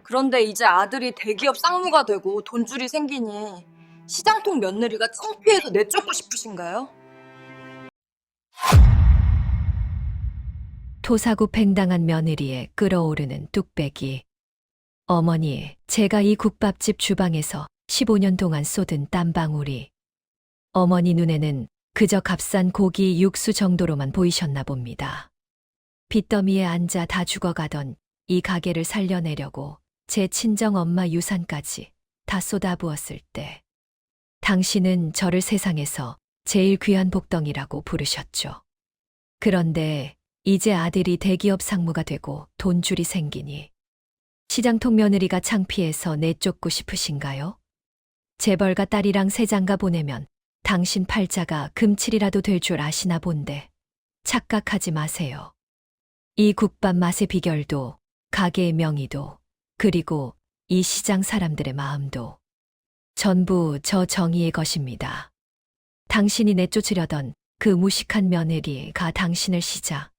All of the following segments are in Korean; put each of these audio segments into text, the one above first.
그런데 이제 아들이 대기업 쌍무가 되고 돈줄이 생기니 시장통 며느리가 창피해서 내쫓고 싶으신가요? 토사구팽당한 며느리에 끓어오르는 뚝배기. 어머니, 제가 이 국밥집 주방에서 15년 동안 쏟은 땀방울이 어머니 눈에는 그저 값싼 고기 육수 정도로만 보이셨나 봅니다. 빚더미에 앉아 다 죽어가던 이 가게를 살려내려고 제 친정 엄마 유산까지 다 쏟아부었을 때 당신은 저를 세상에서 제일 귀한 복덩이라고 부르셨죠. 그런데 이제 아들이 대기업 상무가 되고 돈줄이 생기니 시장통 며느리가 창피해서 내쫓고 싶으신가요? 재벌가 딸이랑 새장가 보내면 당신 팔자가 금칠이라도 될 줄 아시나 본데 착각하지 마세요. 이 국밥 맛의 비결도 가게의 명의도 그리고 이 시장 사람들의 마음도 전부 저 정의의 것입니다. 당신이 내쫓으려던 그 무식한 며느리가 당신을 시작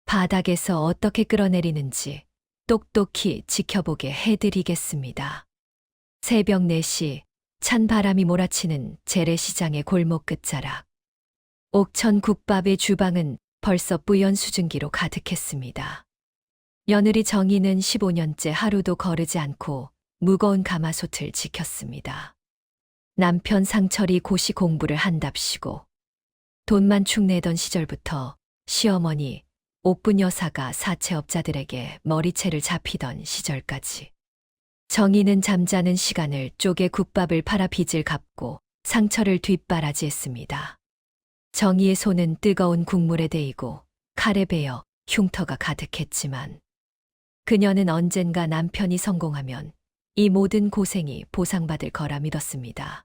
바닥에서 어떻게 끌어내리는지 똑똑히 지켜보게 해드리겠습니다. 새벽 4시 찬 바람이 몰아치는 재래시장의 골목 끝자락. 옥천 국밥의 주방은 벌써 뿌연 수증기로 가득했습니다. 며느리 정희는 15년째 하루도 거르지 않고 무거운 가마솥을 지켰습니다. 남편 상철이 고시 공부를 한답시고 돈만 축내던 시절부터 시어머니 옥분 여사가 사채업자들에게 머리채를 잡히던 시절까지 정희는 잠자는 시간을 쪼개 국밥을 팔아 빚을 갚고 상처를 뒷바라지했습니다. 정희의 손은 뜨거운 국물에 데이고 칼에 베어 흉터가 가득했지만 그녀는 언젠가 남편이 성공하면 이 모든 고생이 보상받을 거라 믿었습니다.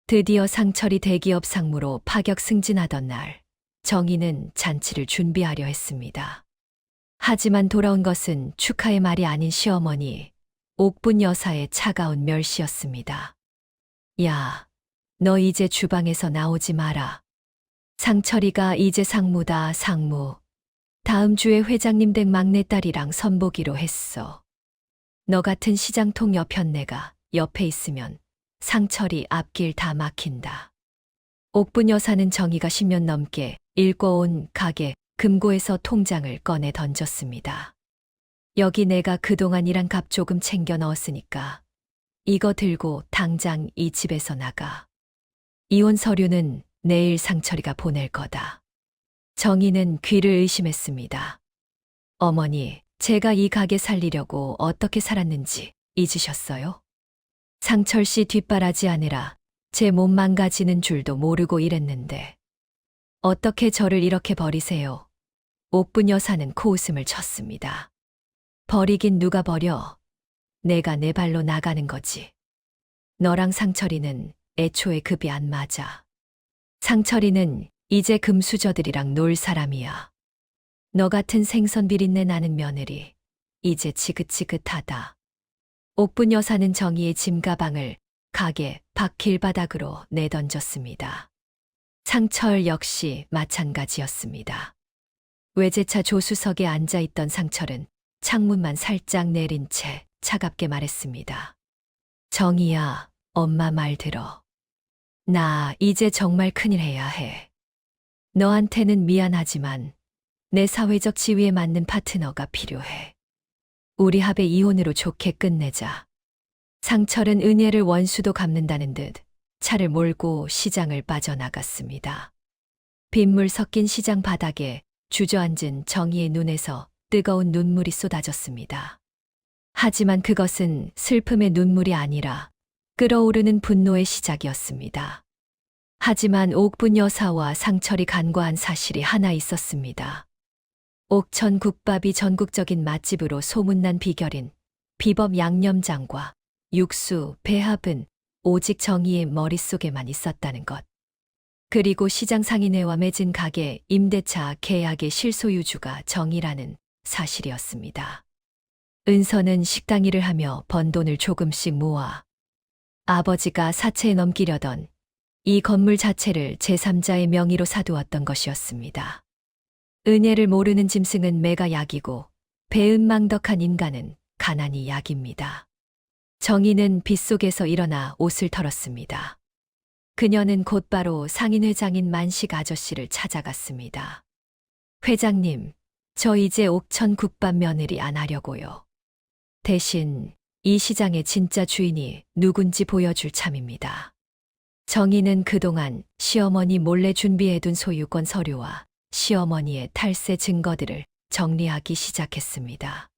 드디어 상철이 대기업 상무로 파격 승진하던 날 정희는 잔치를 준비하려 했습니다. 하지만 돌아온 것은 축하의 말이 아닌 시어머니 옥분 여사의 차가운 멸시였습니다. 야, 너 이제 주방에서 나오지 마라. 상철이가 이제 상무다, 상무. 다음 주에 회장님 댁 막내딸이랑 선보기로 했어. 너 같은 시장통 여편네가 옆에 있으면 상철이 앞길 다 막힌다. 옥분 여사는 정희가 10년 넘게 일궈온 가게 금고에서 통장을 꺼내 던졌습니다. 여기 내가 그동안 일한 값 조금 챙겨 넣었으니까 이거 들고 당장 이 집에서 나가. 이혼 서류는 내일 상철이가 보낼 거다. 정희는 귀를 의심했습니다. 어머니, 제가 이 가게 살리려고 어떻게 살았는지 잊으셨어요? 상철 씨 뒷바라지 아니라 제 몸 망가지는 줄도 모르고 일했는데 어떻게 저를 이렇게 버리세요? 옥분 여사는 코웃음을 쳤습니다. 버리긴 누가 버려? 내가 내 발로 나가는 거지. 너랑 상철이는 애초에 급이 안 맞아. 상철이는 이제 금수저들이랑 놀 사람이야. 너 같은 생선 비린내 나는 며느리, 이제 지긋지긋하다. 옥분 여사는 정희의 짐가방을 가게 밖 길바닥으로 내던졌습니다. 상철 역시 마찬가지였습니다. 외제차 조수석에 앉아있던 상철은 창문만 살짝 내린 채 차갑게 말했습니다. 정희야, 엄마 말 들어. 나 이제 정말 큰일 해야 해. 너한테는 미안하지만 내 사회적 지위에 맞는 파트너가 필요해. 우리 합의 이혼으로 좋게 끝내자. 상철은 은혜를 원수도 갚는다는 듯 차를 몰고 시장을 빠져나갔습니다. 빗물 섞인 시장 바닥에 주저앉은 정희의 눈에서 뜨거운 눈물이 쏟아졌습니다. 하지만 그것은 슬픔의 눈물이 아니라 끓어오르는 분노의 시작이었습니다. 하지만 옥분 여사와 상철이 간과한 사실이 하나 있었습니다. 옥천 국밥이 전국적인 맛집으로 소문난 비결인 비법 양념장과 육수, 배합은 오직 정희의 머릿속에만 있었다는 것. 그리고 시장 상인회와 맺은 가게 임대차 계약의 실소유주가 정희라는 사실이었습니다. 은서는 식당 일을 하며 번 돈을 조금씩 모아 아버지가 사채에 넘기려던 이 건물 자체를 제3자의 명의로 사두었던 것이었습니다. 은혜를 모르는 짐승은 매가 약이고 배은망덕한 인간은 가난이 약입니다. 정희는 빗속에서 일어나 옷을 털었습니다. 그녀는 곧바로 상인회장인 만식 아저씨를 찾아갔습니다. 회장님, 저 이제 옥천 국밥 며느리 안 하려고요. 대신 이 시장의 진짜 주인이 누군지 보여줄 참입니다. 정희는 그동안 시어머니 몰래 준비해둔 소유권 서류와 시어머니의 탈세 증거들을 정리하기 시작했습니다.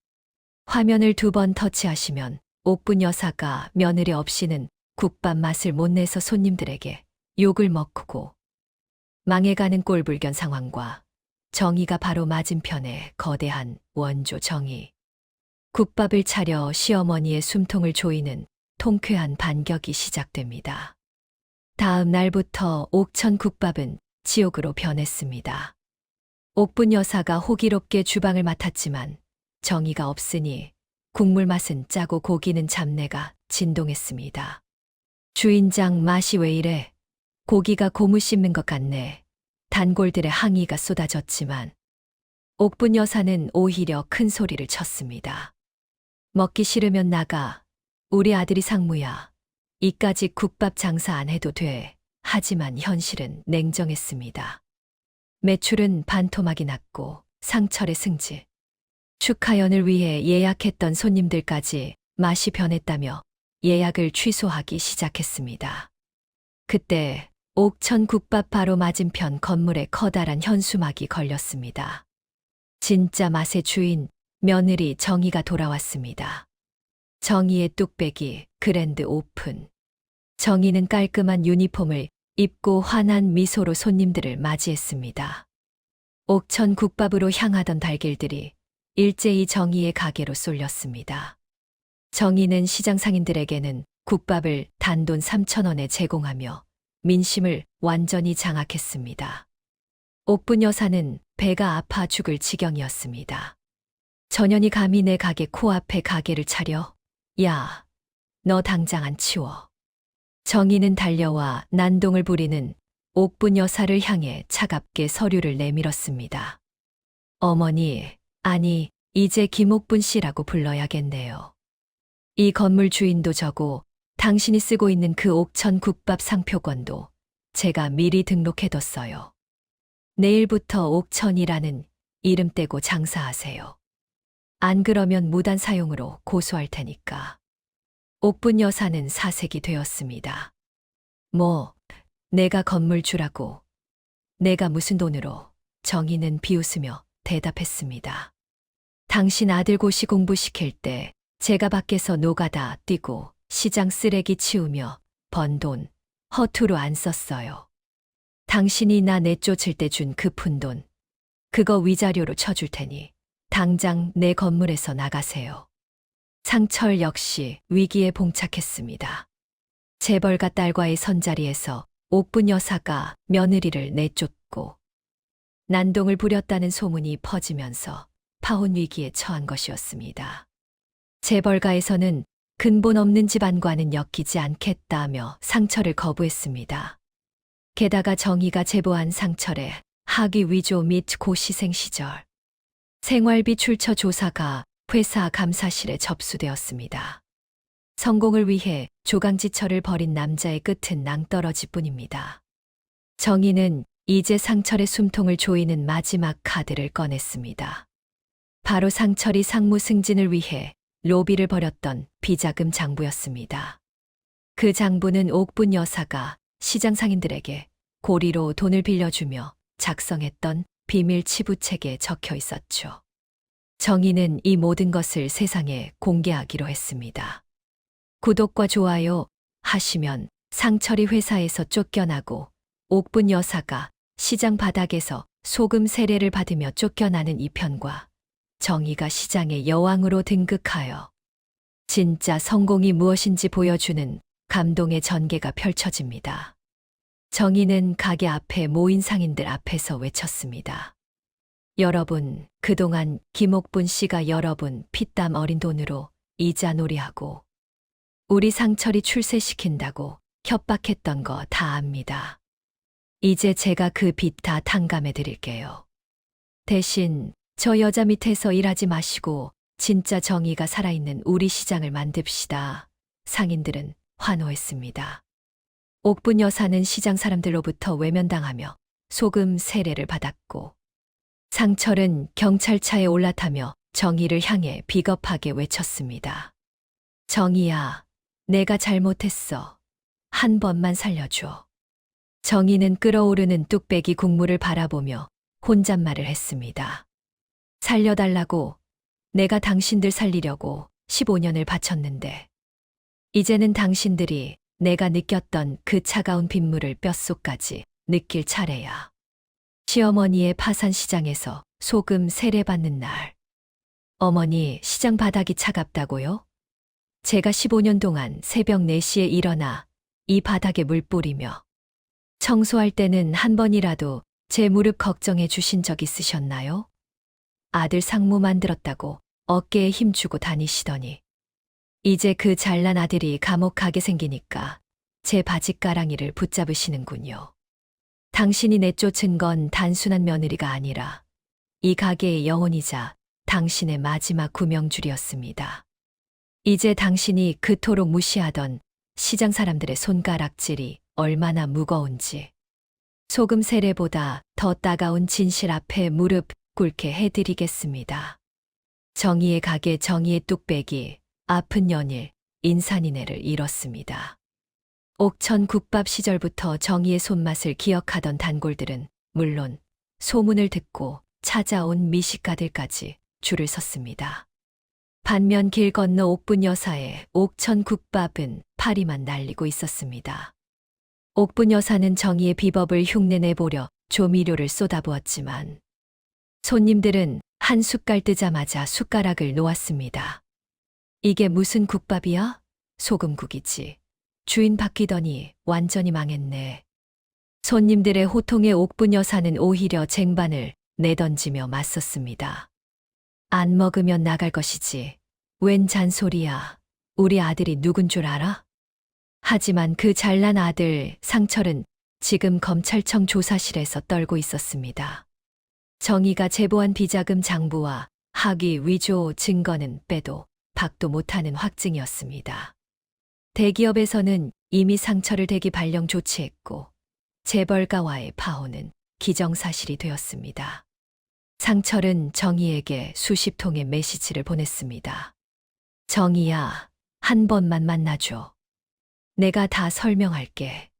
화면을 2번 터치하시면 옥분 여사가 며느리 없이는 국밥 맛을 못 내서 손님들에게 욕을 먹고 망해가는 꼴불견 상황과 정희가 바로 맞은편에 거대한 원조 정희. 국밥을 차려 시어머니의 숨통을 조이는 통쾌한 반격이 시작됩니다. 다음 날부터 옥천 국밥은 지옥으로 변했습니다. 옥분 여사가 호기롭게 주방을 맡았지만 정의가 없으니 국물 맛은 짜고 고기는 잡내가 진동했습니다. 주인장 맛이 왜 이래? 고기가 고무 씹는 것 같네. 단골들의 항의가 쏟아졌지만 옥분 여사는 오히려 큰 소리를 쳤습니다. 먹기 싫으면 나가. 우리 아들이 상무야. 이까지 국밥 장사 안 해도 돼. 하지만 현실은 냉정했습니다. 매출은 반토막이 났고 상철의 승지. 축하연을 위해 예약했던 손님들까지 맛이 변했다며 예약을 취소하기 시작했습니다. 그때 옥천 국밥 바로 맞은편 건물에 커다란 현수막이 걸렸습니다. 진짜 맛의 주인, 며느리 정희가 돌아왔습니다. 정희의 뚝배기 그랜드 오픈. 정희는 깔끔한 유니폼을 입고 환한 미소로 손님들을 맞이했습니다. 옥천 국밥으로 향하던 달길들이 일제히 정희의 가게로 쏠렸습니다. 정희는 시장 상인들에게는 국밥을 단돈 3,000원에 제공하며 민심을 완전히 장악했습니다. 옥분 여사는 배가 아파 죽을 지경이었습니다. 전현이 감히 내 가게 코앞에 가게를 차려? 야, 너 당장 안 치워. 정희는 달려와 난동을 부리는 옥분 여사를 향해 차갑게 서류를 내밀었습니다. 어머니, 아니, 이제 김옥분 씨라고 불러야겠네요. 이 건물 주인도 저고 당신이 쓰고 있는 그 옥천 국밥 상표권도 제가 미리 등록해뒀어요. 내일부터 옥천이라는 이름 떼고 장사하세요. 안 그러면 무단 사용으로 고소할 테니까. 옥분 여사는 사색이 되었습니다. 뭐, 내가 건물 주라고. 내가 무슨 돈으로. 정희는 비웃으며 대답했습니다. 당신 아들 고시 공부시킬 때 제가 밖에서 노가다 뛰고 시장 쓰레기 치우며 번 돈 허투루 안 썼어요. 당신이 나 내쫓을 때 준 그 푼돈. 그거 위자료로 쳐줄 테니 당장 내 건물에서 나가세요. 상철 역시 위기에 봉착했습니다. 재벌가 딸과의 선자리에서 옥분 여사가 며느리를 내쫓고 난동을 부렸다는 소문이 퍼지면서 파혼 위기에 처한 것이었습니다. 재벌가에서는 근본 없는 집안과는 엮이지 않겠다며 상철을 거부했습니다. 게다가 정희가 제보한 상철의 학위 위조 및 고시생 시절 생활비 출처 조사가 회사 감사실에 접수되었습니다. 성공을 위해 조강지처를 벌인 남자의 끝은 낭떠러지 뿐입니다. 정희는 이제 상철의 숨통을 조이는 마지막 카드를 꺼냈습니다. 바로 상철이 상무 승진을 위해 로비를 벌였던 비자금 장부였습니다. 그 장부는 옥분 여사가 시장 상인들에게 고리로 돈을 빌려주며 작성했던 비밀 치부책에 적혀 있었죠. 정희는 이 모든 것을 세상에 공개하기로 했습니다. 구독과 좋아요 하시면 상철이 회사에서 쫓겨나고 옥분 여사가 시장 바닥에서 소금 세례를 받으며 쫓겨나는 이 편과 정희가 시장의 여왕으로 등극하여 진짜 성공이 무엇인지 보여주는 감동의 전개가 펼쳐집니다. 정희는 가게 앞에 모인 상인들 앞에서 외쳤습니다. 여러분, 그동안 김옥분 씨가 여러분 피땀 어린 돈으로 이자놀이하고 우리 상철이 출세시킨다고 협박했던 거 다 압니다. 이제 제가 그 빚 다 탕감해 드릴게요. 대신 저 여자 밑에서 일하지 마시고 진짜 정의가 살아있는 우리 시장을 만듭시다. 상인들은 환호했습니다. 옥분 여사는 시장 사람들로부터 외면당하며 소금 세례를 받았고, 상철은 경찰차에 올라타며 정의를 향해 비겁하게 외쳤습니다. 정의야, 내가 잘못했어. 한 번만 살려줘. 정의는 끓어오르는 뚝배기 국물을 바라보며 혼잣말을 했습니다. 살려달라고. 내가 당신들 살리려고 15년을 바쳤는데. 이제는 당신들이 내가 느꼈던 그 차가운 빗물을 뼛속까지 느낄 차례야. 시어머니의 파산시장에서 소금 세례받는 날. 어머니, 시장 바닥이 차갑다고요? 제가 15년 동안 새벽 4시에 일어나 이 바닥에 물 뿌리며 청소할 때는 한 번이라도 제 무릎 걱정해 주신 적 있으셨나요? 아들 상무 만들었다고 어깨에 힘주고 다니시더니 이제 그 잘난 아들이 감옥 가게 생기니까 제 바짓가랑이를 붙잡으시는군요. 당신이 내쫓은 건 단순한 며느리가 아니라 이 가게의 영혼이자 당신의 마지막 구명줄이었습니다. 이제 당신이 그토록 무시하던 시장 사람들의 손가락질이 얼마나 무거운지 소금 세례보다 더 따가운 진실 앞에 무릎 꿇게 해드리겠습니다. 정의의 가게 정의의 뚝배기 아픈 연일 인산인해를 잃었습니다. 옥천 국밥 시절부터 정의의 손맛을 기억하던 단골들은 물론 소문을 듣고 찾아온 미식가들까지 줄을 섰습니다. 반면 길 건너 옥분 여사의 옥천 국밥은 파리만 날리고 있었습니다. 옥분 여사는 정의의 비법을 흉내내보려 조미료를 쏟아부었지만 손님들은 한 숟갈 뜨자마자 숟가락을 놓았습니다. 이게 무슨 국밥이야? 소금국이지. 주인 바뀌더니 완전히 망했네. 손님들의 호통에 옥분 여사는 오히려 쟁반을 내던지며 맞섰습니다. 안 먹으면 나갈 것이지. 웬 잔소리야. 우리 아들이 누군 줄 알아? 하지만 그 잘난 아들 상철은 지금 검찰청 조사실에서 떨고 있었습니다. 정의가 제보한 비자금 장부와 학위 위조 증거는 빼도 박도 못하는 확증이었습니다. 대기업에서는 이미 상철을 대기 발령 조치했고 재벌가와의 파혼은 기정사실이 되었습니다. 상철은 정의에게 수십 통의 메시지를 보냈습니다. 정의야, 한 번만 만나줘. 내가 다 설명할게.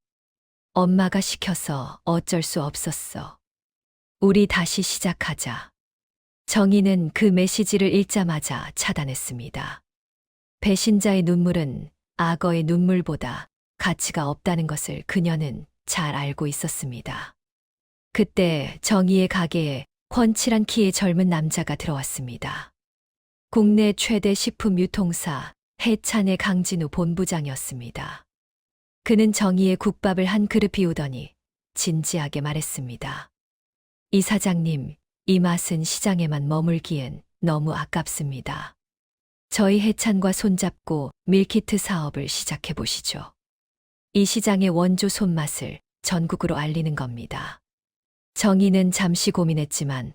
엄마가 시켜서 어쩔 수 없었어. 우리 다시 시작하자. 정의는 그 메시지를 읽자마자 차단했습니다. 배신자의 눈물은 악어의 눈물보다 가치가 없다는 것을 그녀는 잘 알고 있었습니다. 그때 정의의 가게에 훤칠한 키의 젊은 남자가 들어왔습니다. 국내 최대 식품 유통사 해찬의 강진우 본부장이었습니다. 그는 정의의 국밥을 한 그릇 비우더니 진지하게 말했습니다. 이 사장님, 이 맛은 시장에만 머물기엔 너무 아깝습니다. 저희 해찬과 손잡고 밀키트 사업을 시작해 보시죠. 이 시장의 원조 손맛을 전국으로 알리는 겁니다. 정의는 잠시 고민했지만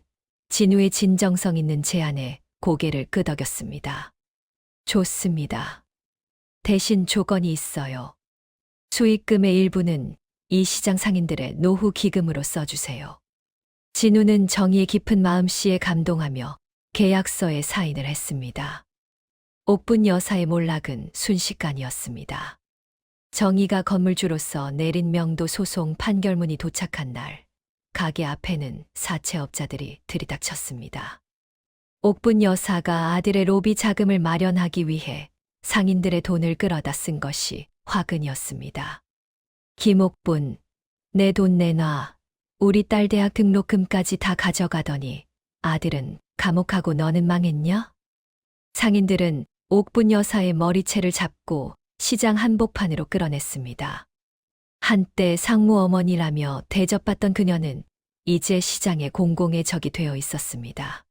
진우의 진정성 있는 제안에 고개를 끄덕였습니다. 좋습니다. 대신 조건이 있어요. 수익금의 일부는 이 시장 상인들의 노후 기금으로 써주세요. 진우는 정의의 깊은 마음씨에 감동하며 계약서에 사인을 했습니다. 옥분 여사의 몰락은 순식간이었습니다. 정의가 건물주로서 내린 명도 소송 판결문이 도착한 날, 가게 앞에는 사채업자들이 들이닥쳤습니다. 옥분 여사가 아들의 로비 자금을 마련하기 위해 상인들의 돈을 끌어다 쓴 것이 화근이었습니다. 김옥분, 내 돈 내놔. 우리 딸 대학 등록금까지 다 가져가더니 아들은 감옥하고 너는 망했냐? 상인들은 옥분 여사의 머리채를 잡고 시장 한복판으로 끌어냈습니다. 한때 상무 어머니라며 대접받던 그녀는 이제 시장의 공공의 적이 되어 있었습니다.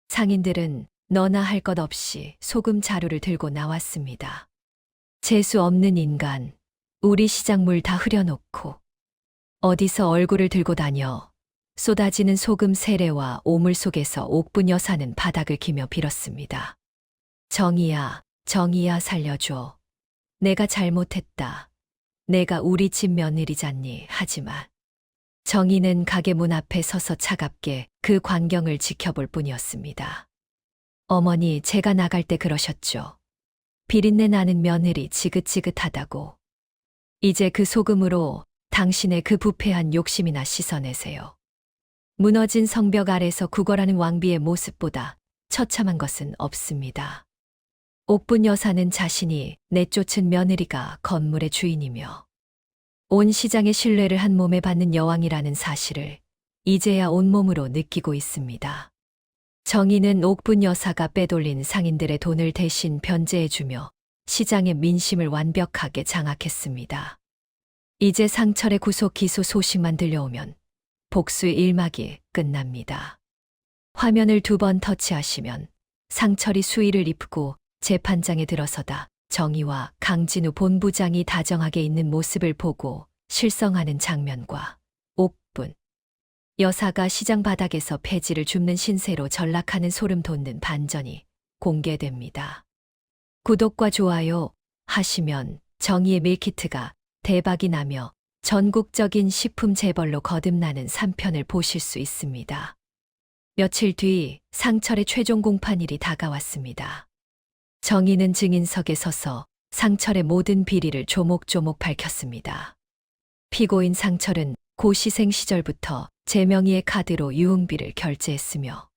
상인들은 너나 할 것 없이 소금 자루를 들고 나왔습니다. 재수 없는 인간, 우리 시장 물 다 흐려놓고 어디서 얼굴을 들고 다녀. 쏟아지는 소금 세례와 오물 속에서 옥분 여사는 바닥을 기며 빌었습니다. 정희야, 정희야 살려줘. 내가 잘못했다. 내가 우리 집 며느리잖니. 하지만 정희는 가게 문 앞에 서서 차갑게 그 광경을 지켜볼 뿐이었습니다. 어머니, 제가 나갈 때 그러셨죠. 비린내 나는 며느리 지긋지긋하다고. 이제 그 소금으로 당신의 그 부패한 욕심이나 씻어내세요. 무너진 성벽 아래서 구걸하는 왕비의 모습보다 처참한 것은 없습니다. 옥분 여사는 자신이 내쫓은 며느리가 건물의 주인이며 온 시장의 신뢰를 한 몸에 받는 여왕이라는 사실을 이제야 온몸으로 느끼고 있습니다. 정희는 옥분 여사가 빼돌린 상인들의 돈을 대신 변제해주며 시장의 민심을 완벽하게 장악했습니다. 이제 상철의 구속 기소 소식만 들려오면 복수의 일막이 끝납니다. 화면을 2번 터치하시면 상철이 수의를 입고 재판장에 들어서다 정희와 강진우 본부장이 다정하게 있는 모습을 보고 실성하는 장면과 옥분 여사가 시장 바닥에서 폐지를 줍는 신세로 전락하는 소름 돋는 반전이 공개됩니다. 구독과 좋아요 하시면 정희의 밀키트가 대박이 나며 전국적인 식품 재벌로 거듭나는 3편을 보실 수 있습니다. 며칠 뒤 상철의 최종 공판일이 다가왔습니다. 정희는 증인석에 서서 상철의 모든 비리를 조목조목 밝혔습니다. 피고인 상철은 고시생 시절부터 제명의의 카드로 유흥비를 결제했으며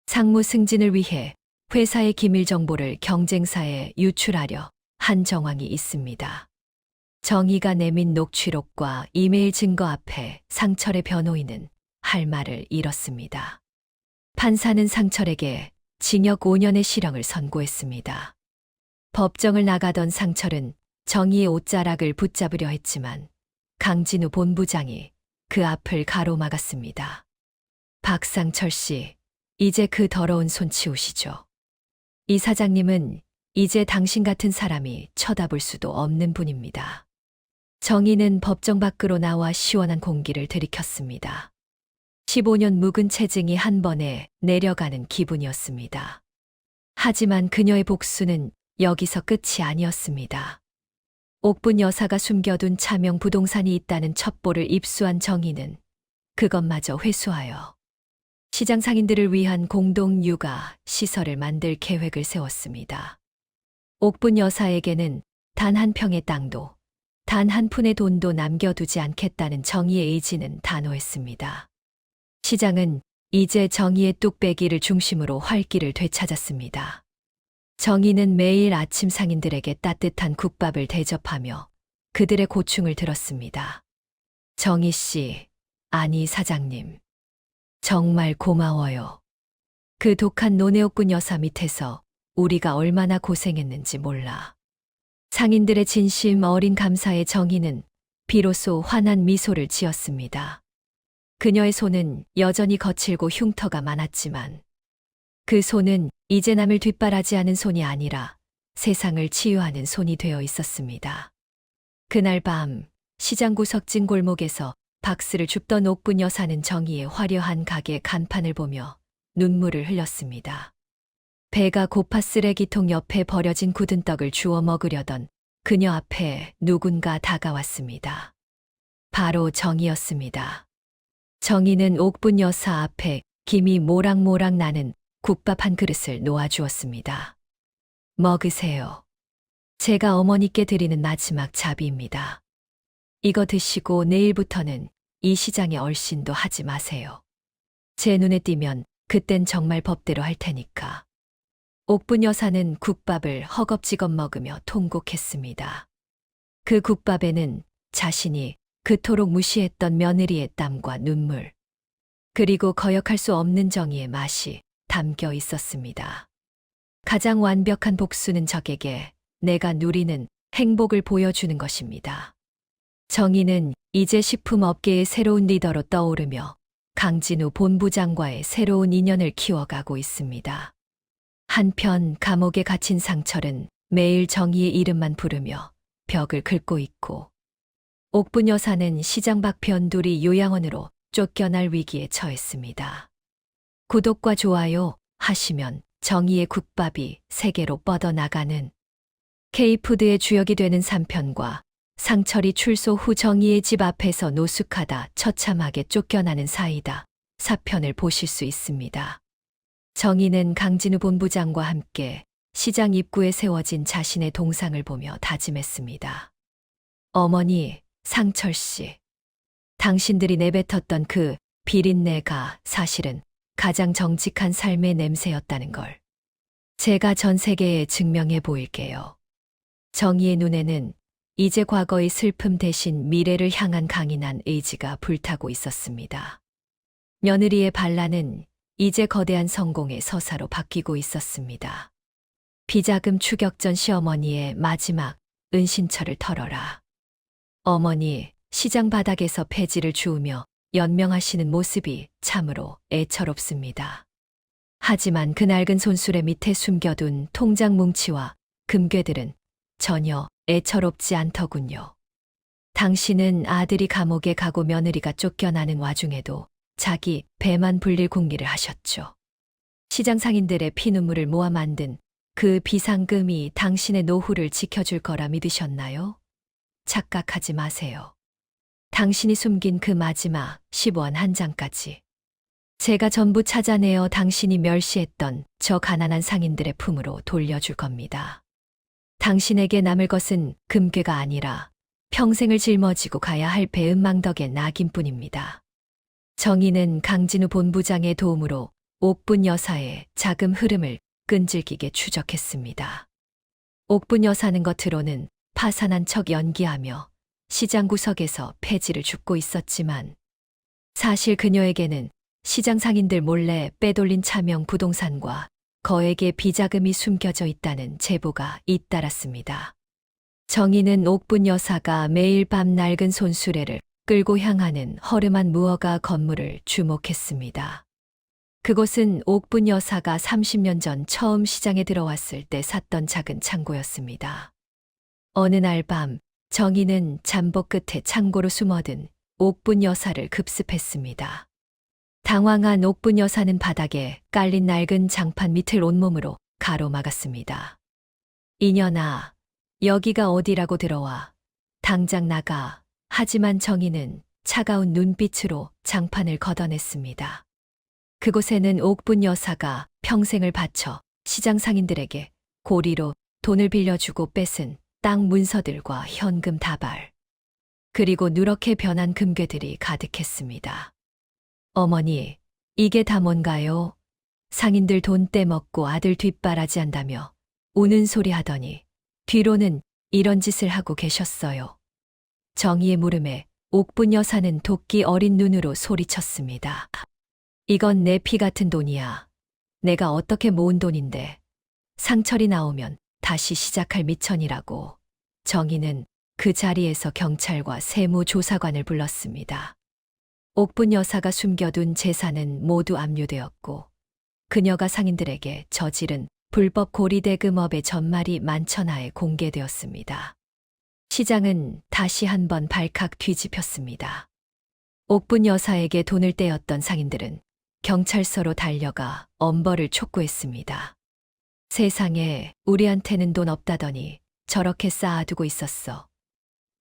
상무 승진을 위해 회사의 기밀 정보를 경쟁사에 유출하려 한 정황이 있습니다. 정희가 내민 녹취록과 이메일 증거 앞에 상철의 변호인은 할 말을 잃었습니다. 판사는 상철에게 징역 5년의 실형을 선고했습니다. 법정을 나가던 상철은 정희의 옷자락을 붙잡으려 했지만 강진우 본부장이 그 앞을 가로막았습니다. 박상철 씨, 이제 그 더러운 손 치우시죠. 이 사장님은 이제 당신 같은 사람이 쳐다볼 수도 없는 분입니다. 정희는 법정 밖으로 나와 시원한 공기를 들이켰습니다. 15년 묵은 체증이 한 번에 내려가는 기분이었습니다. 하지만 그녀의 복수는 여기서 끝이 아니었습니다. 옥분 여사가 숨겨둔 차명 부동산이 있다는 첩보를 입수한 정희는 그것마저 회수하여 시장 상인들을 위한 공동 육아 시설을 만들 계획을 세웠습니다. 옥분 여사에게는 단 한 평의 땅도 단 한 푼의 돈도 남겨두지 않겠다는 정희의 의지는 단호했습니다. 시장은 이제 정희의 뚝배기를 중심으로 활기를 되찾았습니다. 정희는 매일 아침 상인들에게 따뜻한 국밥을 대접하며 그들의 고충을 들었습니다. 정희 씨, 아니 사장님. 정말 고마워요. 그 독한 노내옥군 여사 밑에서 우리가 얼마나 고생했는지 몰라. 상인들의 진심 어린 감사에 정희는 비로소 환한 미소를 지었습니다. 그녀의 손은 여전히 거칠고 흉터가 많았지만 그 손은 이제 남을 뒷바라지하는 손이 아니라 세상을 치유하는 손이 되어 있었습니다. 그날 밤 시장 구석진 골목에서 박스를 줍던 옥분 여사는 정희의 화려한 가게 간판을 보며 눈물을 흘렸습니다. 배가 고파 쓰레기통 옆에 버려진 굳은 떡을 주워 먹으려던 그녀 앞에 누군가 다가왔습니다. 바로 정희였습니다. 정희는 옥분 여사 앞에 김이 모락모락 나는 국밥 한 그릇을 놓아주었습니다. 먹으세요. 제가 어머니께 드리는 마지막 자비입니다. 이거 드시고 내일부터는 이 시장에 얼씬도 하지 마세요. 제 눈에 띄면 그땐 정말 법대로 할 테니까. 옥분 여사는 국밥을 허겁지겁 먹으며 통곡했습니다. 그 국밥에는 자신이 그토록 무시했던 며느리의 땀과 눈물, 그리고 거역할 수 없는 정의의 맛이 담겨 있었습니다. 가장 완벽한 복수는 적에게 내가 누리는 행복을 보여주는 것입니다. 정희는 이제 식품업계의 새로운 리더로 떠오르며 강진우 본부장과의 새로운 인연을 키워가고 있습니다. 한편 감옥에 갇힌 상철은 매일 정희의 이름만 부르며 벽을 긁고 있고 옥분 여사는 시장 밖 변두리 요양원으로 쫓겨날 위기에 처했습니다. 구독과 좋아요 하시면 정의의 국밥이 세계로 뻗어나가는 K푸드의 주역이 되는 3편과 상철이 출소 후 정의의 집 앞에서 노숙하다 처참하게 쫓겨나는 사이다 4편을 보실 수 있습니다. 정의는 강진우 본부장과 함께 시장 입구에 세워진 자신의 동상을 보며 다짐했습니다. 어머니, 상철 씨. 당신들이 내뱉었던 그 비린내가 사실은 가장 정직한 삶의 냄새였다는 걸. 제가 전 세계에 증명해 보일게요. 정의의 눈에는 이제 과거의 슬픔 대신 미래를 향한 강인한 의지가 불타고 있었습니다. 며느리의 반란은 이제 거대한 성공의 서사로 바뀌고 있었습니다. 비자금 추격 전 시어머니의 마지막 은신처를 털어라. 어머니, 시장 바닥에서 폐지를 주우며 연명하시는 모습이 참으로 애처롭습니다. 하지만 그 낡은 손수레 밑에 숨겨둔 통장 뭉치와 금괴들은 전혀 애처롭지 않더군요. 당신은 아들이 감옥에 가고 며느리가 쫓겨나는 와중에도 자기 배만 불릴 궁리를 하셨죠. 시장 상인들의 피눈물을 모아 만든 그 비상금이 당신의 노후를 지켜줄 거라 믿으셨나요? 착각하지 마세요. 당신이 숨긴 그 마지막 10원 한 장까지 제가 전부 찾아내어 당신이 멸시했던 저 가난한 상인들의 품으로 돌려줄 겁니다. 당신에게 남을 것은 금괴가 아니라 평생을 짊어지고 가야 할 배은망덕의 낙인뿐입니다. 정의는 강진우 본부장의 도움으로 옥분 여사의 자금 흐름을 끈질기게 추적했습니다. 옥분 여사는 겉으로는 파산한 척 연기하며 시장 구석에서 폐지를 줍고 있었지만 사실 그녀에게는 시장 상인들 몰래 빼돌린 차명 부동산과 거액의 비자금이 숨겨져 있다는 제보가 잇따랐습니다. 정의는 옥분 여사가 매일 밤 낡은 손수레를 끌고 향하는 허름한 무허가 건물을 주목했습니다. 그곳은 옥분 여사가 30년 전 처음 시장에 들어왔을 때 샀던 작은 창고였습니다. 어느 날 밤 정의는 잠복 끝에 창고로 숨어든 옥분 여사를 급습했습니다. 당황한 옥분 여사는 바닥에 깔린 낡은 장판 밑을 온몸으로 가로막았습니다. 이년아, 여기가 어디라고 들어와. 당장 나가. 하지만 정의는 차가운 눈빛으로 장판을 걷어냈습니다. 그곳에는 옥분 여사가 평생을 바쳐 시장 상인들에게 고리로 돈을 빌려주고 뺏은 땅 문서들과 현금 다발, 그리고 누렇게 변한 금괴들이 가득했습니다. 어머니, 이게 다 뭔가요? 상인들 돈 떼먹고 아들 뒷바라지 한다며 우는 소리 하더니 뒤로는 이런 짓을 하고 계셨어요. 정의의 물음에 옥분 여사는 도끼 어린 눈으로 소리쳤습니다. 이건 내 피 같은 돈이야. 내가 어떻게 모은 돈인데. 상철이 나오면 다시 시작할 미천이라고. 정의는 그 자리에서 경찰과 세무조사관을 불렀습니다. 옥분 여사가 숨겨둔 재산은 모두 압류되었고 그녀가 상인들에게 저지른 불법 고리대금업의 전말이 만천하에 공개되었습니다. 시장은 다시 한번 발칵 뒤집혔습니다. 옥분 여사에게 돈을 떼었던 상인들은 경찰서로 달려가 엄벌을 촉구했습니다. 세상에, 우리한테는 돈 없다더니 저렇게 쌓아두고 있었어.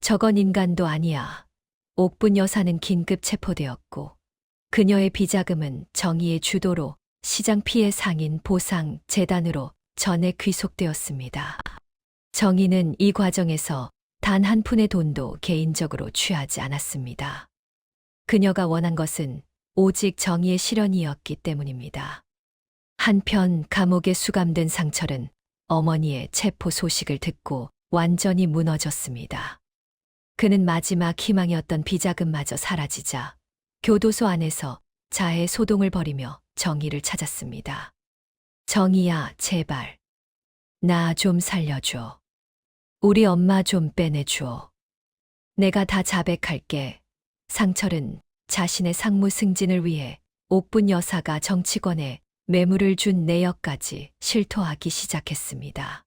저건 인간도 아니야. 옥분 여사는 긴급 체포되었고 그녀의 비자금은 정의의 주도로 시장 피해 상인 보상 재단으로 전액 귀속되었습니다. 정의는 이 과정에서 단 한 푼의 돈도 개인적으로 취하지 않았습니다. 그녀가 원한 것은 오직 정의의 실현이었기 때문입니다. 한편 감옥에 수감된 상철은 어머니의 체포 소식을 듣고 완전히 무너졌습니다. 그는 마지막 희망이었던 비자금마저 사라지자 교도소 안에서 자해 소동을 벌이며 정의를 찾았습니다. 정의야, 제발. 나 좀 살려줘. 우리 엄마 좀 빼내줘. 내가 다 자백할게. 상철은 자신의 상무 승진을 위해 옥분 여사가 정치권에 매물을 준 내역까지 실토하기 시작했습니다.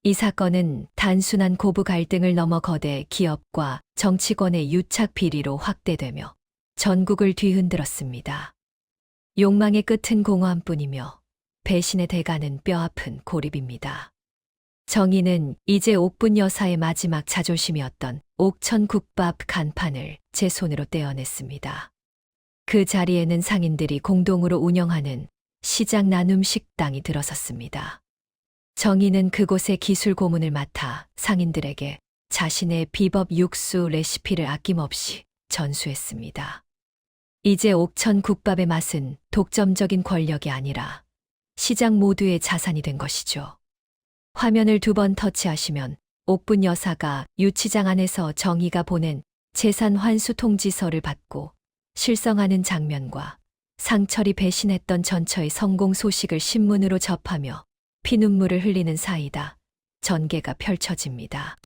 이 사건은 단순한 고부 갈등을 넘어 거대 기업과 정치권의 유착 비리로 확대되며 전국을 뒤흔들었습니다. 욕망의 끝은 공허함뿐이며 배신의 대가는 뼈아픈 고립입니다. 정희는 이제 옥분 여사의 마지막 자존심이었던 옥천국밥 간판을 제 손으로 떼어냈습니다. 그 자리에는 상인들이 공동으로 운영하는 시장 나눔 식당이 들어섰습니다. 정희는 그곳의 기술 고문을 맡아 상인들에게 자신의 비법 육수 레시피를 아낌없이 전수했습니다. 이제 옥천국밥의 맛은 독점적인 권력이 아니라 시장 모두의 자산이 된 것이죠. 화면을 2번 터치하시면 옥분 여사가 유치장 안에서 정희가 보낸 재산 환수 통지서를 받고 실성하는 장면과 상철이 배신했던 전처의 성공 소식을 신문으로 접하며 피눈물을 흘리는 사이다 전개가 펼쳐집니다.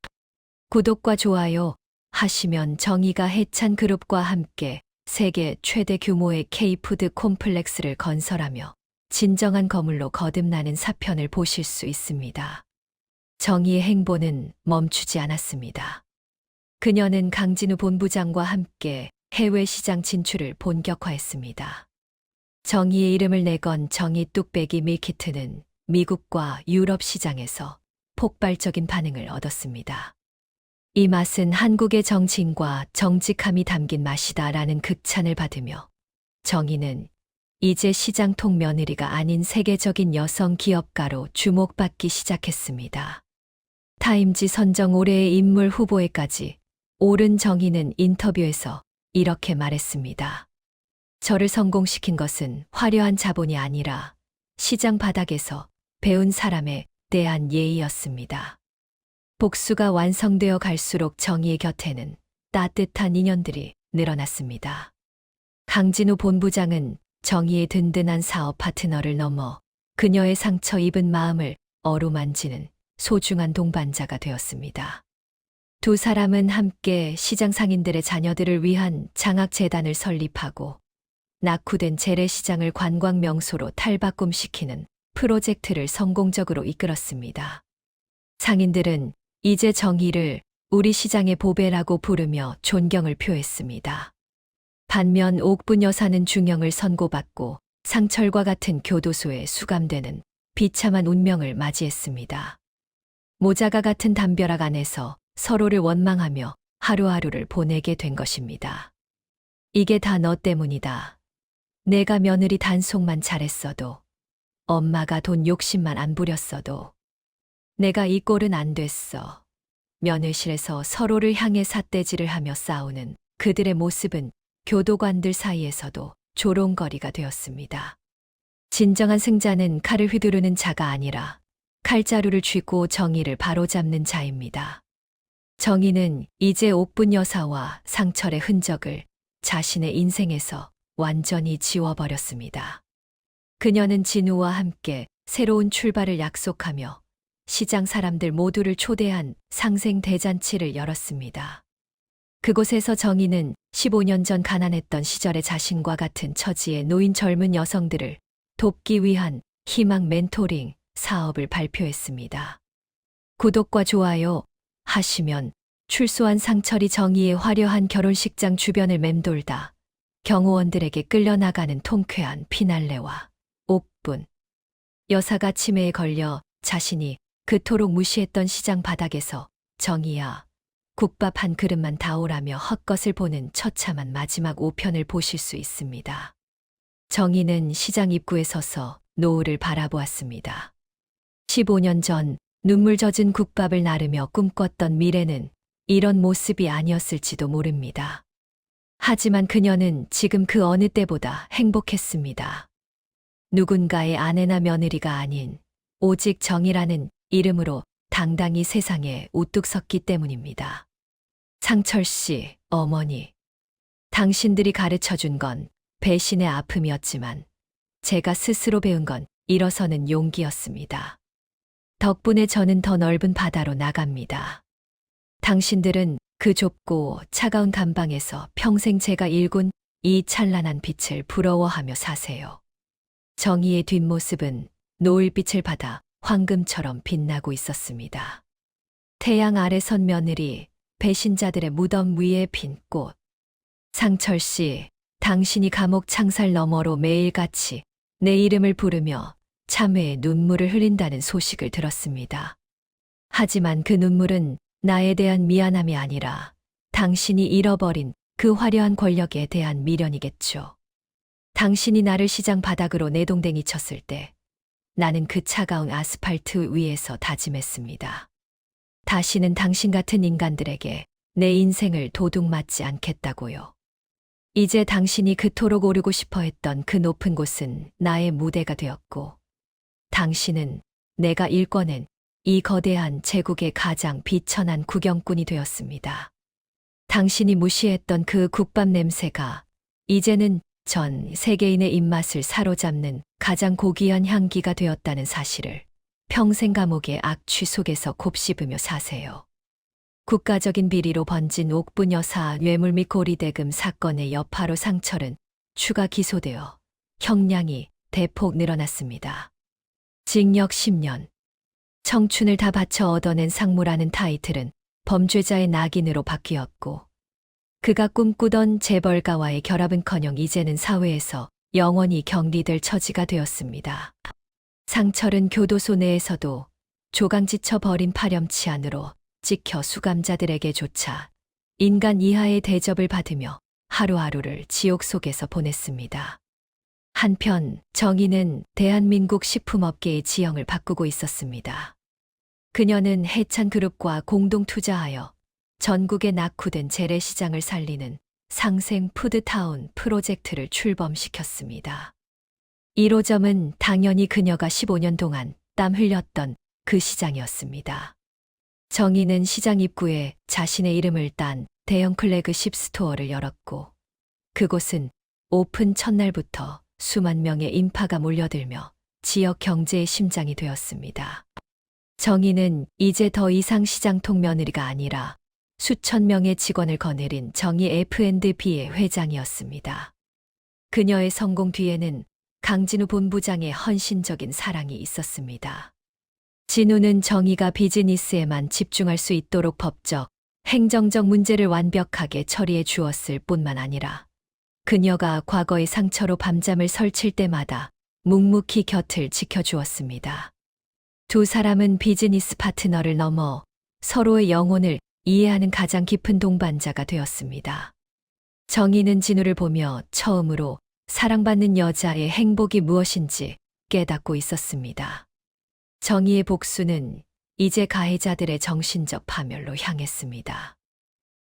구독과 좋아요 하시면 정희가 해찬 그룹과 함께 세계 최대 규모의 K푸드 콤플렉스를 건설하며 진정한 거물로 거듭나는 사편을 보실 수 있습니다. 정희의 행보는 멈추지 않았습니다. 그녀는 강진우 본부장과 함께 해외 시장 진출을 본격화했습니다. 정희의 이름을 내건 정희 뚝배기 밀키트는 미국과 유럽 시장에서 폭발적인 반응을 얻었습니다. 이 맛은 한국의 정치인과 정직함이 담긴 맛이다라는 극찬을 받으며 정희는 이제 시장통 며느리가 아닌 세계적인 여성 기업가로 주목받기 시작했습니다. 타임지 선정 올해의 인물 후보에까지 오른 정희는 인터뷰에서 이렇게 말했습니다. 저를 성공시킨 것은 화려한 자본이 아니라 시장 바닥에서 배운 사람에 대한 예의였습니다. 복수가 완성되어 갈수록 정희의 곁에는 따뜻한 인연들이 늘어났습니다. 강진우 본부장은 정희의 든든한 사업 파트너를 넘어 그녀의 상처 입은 마음을 어루만지는 소중한 동반자가 되었습니다. 2 사람은 함께 시장 상인들의 자녀들을 위한 장학재단을 설립하고 낙후된 재래시장을 관광 명소로 탈바꿈시키는 프로젝트를 성공적으로 이끌었습니다. 상인들은 이제 정희를 우리 시장의 보배라고 부르며 존경을 표했습니다. 반면 옥분 여사는 중형을 선고받고 상철과 같은 교도소에 수감되는 비참한 운명을 맞이했습니다. 모자가 같은 담벼락 안에서 서로를 원망하며 하루하루를 보내게 된 것입니다. 이게 다 너 때문이다. 내가 며느리 단속만 잘했어도, 엄마가 돈 욕심만 안 부렸어도, 내가 이 꼴은 안 됐어. 면회실에서 서로를 향해 삿대질을 하며 싸우는 그들의 모습은 교도관들 사이에서도 조롱거리가 되었습니다. 진정한 승자는 칼을 휘두르는 자가 아니라 칼자루를 쥐고 정의를 바로잡는 자입니다. 정의는 이제 옥분 여사와 상철의 흔적을 자신의 인생에서 완전히 지워버렸습니다. 그녀는 진우와 함께 새로운 출발을 약속하며 시장 사람들 모두를 초대한 상생 대잔치를 열었습니다. 그곳에서 정희는 15년 전 가난했던 시절의 자신과 같은 처지에 놓인 젊은 여성들을 돕기 위한 희망 멘토링 사업을 발표했습니다. 구독과 좋아요 하시면 출소한 상철이 정희의 화려한 결혼식장 주변을 맴돌다 경호원들에게 끌려나가는 통쾌한 피날레와 옥분 여사가 치매에 걸려 자신이 그토록 무시했던 시장 바닥에서 정희야 국밥 한 그릇만 다오라며 헛것을 보는 처참한 마지막 5편을 보실 수 있습니다. 정희는 시장 입구에 서서 노을을 바라보았습니다. 15년 전 눈물 젖은 국밥을 나르며 꿈꿨던 미래는 이런 모습이 아니었을지도 모릅니다. 하지만 그녀는 지금 그 어느 때보다 행복했습니다. 누군가의 아내나 며느리가 아닌 오직 정희라는 이름으로 당당히 세상에 우뚝 섰기 때문입니다. 상철 씨, 어머니. 당신들이 가르쳐준 건 배신의 아픔이었지만 제가 스스로 배운 건 일어서는 용기였습니다. 덕분에 저는 더 넓은 바다로 나갑니다. 당신들은 그 좁고 차가운 감방에서 평생 제가 일군 이 찬란한 빛을 부러워하며 사세요. 정의의 뒷모습은 노을빛을 받아 황금처럼 빛나고 있었습니다. 태양 아래 선 며느리, 배신자들의 무덤 위에 핀 꽃. 상철 씨, 당신이 감옥 창살 너머로 매일같이 내 이름을 부르며 참회의 눈물을 흘린다는 소식을 들었습니다. 하지만 그 눈물은 나에 대한 미안함이 아니라 당신이 잃어버린 그 화려한 권력에 대한 미련이겠죠. 당신이 나를 시장 바닥으로 내동댕이 쳤을 때 나는 그 차가운 아스팔트 위에서 다짐했습니다. 다시는 당신 같은 인간들에게 내 인생을 도둑맞지 않겠다고요. 이제 당신이 그토록 오르고 싶어 했던 그 높은 곳은 나의 무대가 되었고, 당신은 내가 일궈낸 이 거대한 제국의 가장 비천한 구경꾼이 되었습니다. 당신이 무시했던 그 국밥 냄새가 이제는 전 세계인의 입맛을 사로잡는 가장 고귀한 향기가 되었다는 사실을 평생 감옥의 악취 속에서 곱씹으며 사세요. 국가적인 비리로 번진 옥분 여사 뇌물 및 고리대금 사건의 여파로 상철은 추가 기소되어 형량이 대폭 늘어났습니다. 징역 10년. 청춘을 다 바쳐 얻어낸 상무라는 타이틀은 범죄자의 낙인으로 바뀌었고, 그가 꿈꾸던 재벌가와의 결합은커녕 이제는 사회에서 영원히 격리될 처지가 되었습니다. 상철은 교도소 내에서도 조강지쳐 버린 파렴치 안으로 찍혀 수감자들에게조차 인간 이하의 대접을 받으며 하루하루를 지옥 속에서 보냈습니다. 한편 정의는 대한민국 식품업계의 지형을 바꾸고 있었습니다. 그녀는 해찬그룹과 공동 투자하여 전국에 낙후된 재래시장을 살리는 상생 푸드타운 프로젝트를 출범시켰습니다. 1호점은 당연히 그녀가 15년 동안 땀 흘렸던 그 시장이었습니다. 정의는 시장 입구에 자신의 이름을 딴 대형 플래그십 스토어를 열었고, 그곳은 오픈 첫날부터 수만 명의 인파가 몰려들며 지역 경제의 심장이 되었습니다. 정의는 이제 더 이상 시장통 며느리가 아니라 수천 명의 직원을 거느린 정의 F&B의 회장이었습니다. 그녀의 성공 뒤에는 강진우 본부장의 헌신적인 사랑이 있었습니다. 진우는 정의가 비즈니스에만 집중할 수 있도록 법적, 행정적 문제를 완벽하게 처리해 주었을 뿐만 아니라 그녀가 과거의 상처로 밤잠을 설칠 때마다 묵묵히 곁을 지켜주었습니다. 두 사람은 비즈니스 파트너를 넘어 서로의 영혼을 이해하는 가장 깊은 동반자가 되었습니다. 정의는 진우를 보며 처음으로 사랑받는 여자의 행복이 무엇인지 깨닫고 있었습니다. 정의의 복수는 이제 가해자들의 정신적 파멸로 향했습니다.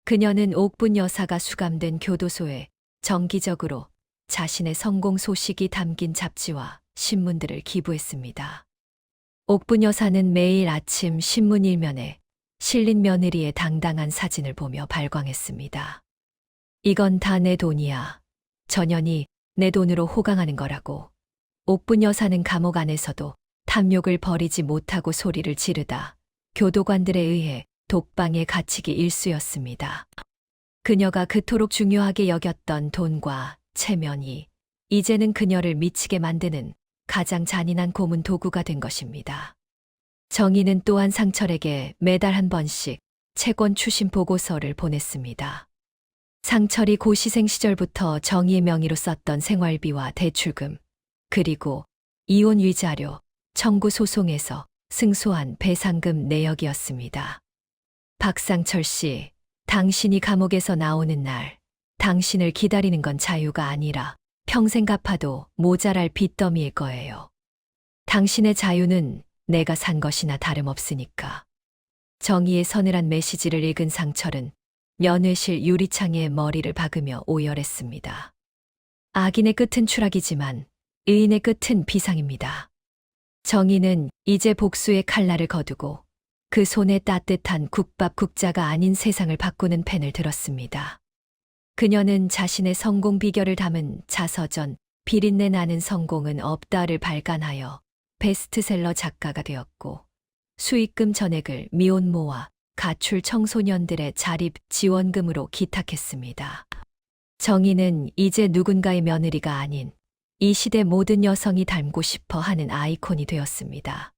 그녀는 옥분 여사가 수감된 교도소에 정기적으로 자신의 성공 소식이 담긴 잡지와 신문들을 기부했습니다. 옥분 여사는 매일 아침 신문 일면에 실린 며느리의 당당한 사진을 보며 발광했습니다. 이건 다 내 돈이야. 전현이 내 돈으로 호강하는 거라고. 옥분 여사는 감옥 안에서도 탐욕을 버리지 못하고 소리를 지르다 교도관들에 의해 독방에 갇히기 일쑤였습니다. 그녀가 그토록 중요하게 여겼던 돈과 체면이 이제는 그녀를 미치게 만드는 가장 잔인한 고문 도구가 된 것입니다. 정의는 또한 상철에게 매달 한 번씩 채권 추심 보고서를 보냈습니다. 상철이 고시생 시절부터 정의의 명의로 썼던 생활비와 대출금, 그리고 이혼 위자료, 청구 소송에서 승소한 배상금 내역이었습니다. 박상철 씨, 당신이 감옥에서 나오는 날, 당신을 기다리는 건 자유가 아니라 평생 갚아도 모자랄 빚더미일 거예요. 당신의 자유는 내가 산 것이나 다름없으니까. 정의의 서늘한 메시지를 읽은 상철은 면회실 유리창에 머리를 박으며 오열했습니다. 악인의 끝은 추락이지만 의인의 끝은 비상입니다. 정의는 이제 복수의 칼날을 거두고 그 손에 따뜻한 국밥 국자가 아닌 세상을 바꾸는 펜을 들었습니다. 그녀는 자신의 성공 비결을 담은 자서전 비린내 나는 성공은 없다를 발간하여 베스트셀러 작가가 되었고, 수익금 전액을 미혼모와 가출 청소년들의 자립 지원금으로 기탁했습니다. 정의는 이제 누군가의 며느리가 아닌 이 시대 모든 여성이 닮고 싶어 하는 아이콘이 되었습니다.